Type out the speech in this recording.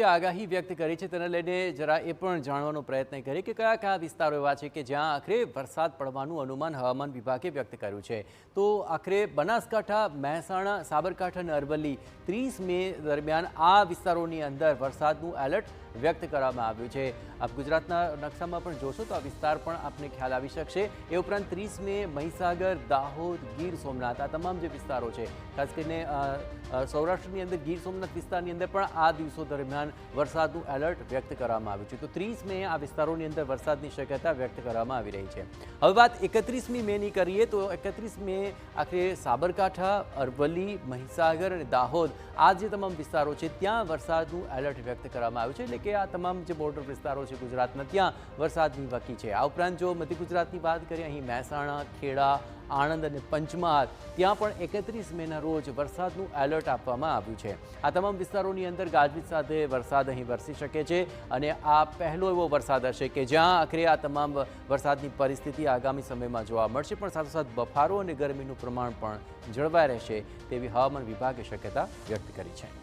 આગાહી વ્યક્ત કરી છે તેને લઈને જરા એ પણ જાણવાનો પ્રયત્ન કરીએ કે કયા કયા વિસ્તારો એવા છે કે જ્યાં આખરે વરસાદ પડવાનું અનુમાન હવામાન વિભાગે વ્યક્ત કર્યું છે। તો આખરે બનાસકાંઠા, મહેસાણા, સાબરકાંઠા અને અરવલ્લી 30 મે દરમિયાન આ વિસ્તારોની અંદર વરસાદનું એલર્ટ વ્યક્ત કરવામાં આવ્યું છે। આપ ગુજરાતના નકશામાં પણ જોશો તો આ વિસ્તાર પણ આપને ખ્યાલ આવી શકશે। એ ઉપરાંત 30 મે મહીસાગર, દાહોદ, ગીર સોમનાથ આ તમામ જે વિસ્તારો છે, ખાસ કરીને સૌરાષ્ટ્રની અંદર ગીર સોમનાથ વિસ્તારની અંદર પણ આ દિવસો દરમિયાન વરસાદનું એલર્ટ વ્યક્ત કરવામાં આવ્યું છે। તો 30 મે આ વિસ્તારોની અંદર વરસાદની શક્યતા વ્યક્ત કરવામાં આવી રહી છે। હવે વાત 31મી મેની કરીએ તો 31 મે આખરે સાબરકાંઠા, અરવલ્લી, મહીસાગર અને દાહોદ આ જે તમામ વિસ્તારો છે ત્યાં વરસાદનું એલર્ટ વ્યક્ત કરવામાં આવ્યું છે। એટલે કે આ તમામ જે બોર્ડર વિસ્તારો છે ગુજરાતના ત્યાં વરસાદની વકી છે। આ ઉપરાંત જો મધ્ય ગુજરાતની વાત કરીએ, અહીં મહેસાણા, ખેડા, આણંદ અને પંચમહાલ ત્યાં પણ 31 મેના રોજ વરસાદનું એલર્ટ આપવામાં આવ્યું છે। આ તમામ વિસ્તારોની અંદર ગાજવીજ સાથે વરસાદ અહીં વરસી શકે છે અને આ પહેલો એવો વરસાદ હશે કે જ્યાં આખરે આ તમામ વરસાદની પરિસ્થિતિ આગામી સમયમાં જોવા મળશે, પણ સાથોસાથ બફારો અને ગરમીનું પ્રમાણ પણ જળવાઈ રહેશે તેવી હવામાન વિભાગે શક્યતા વ્યક્ત કરી છે।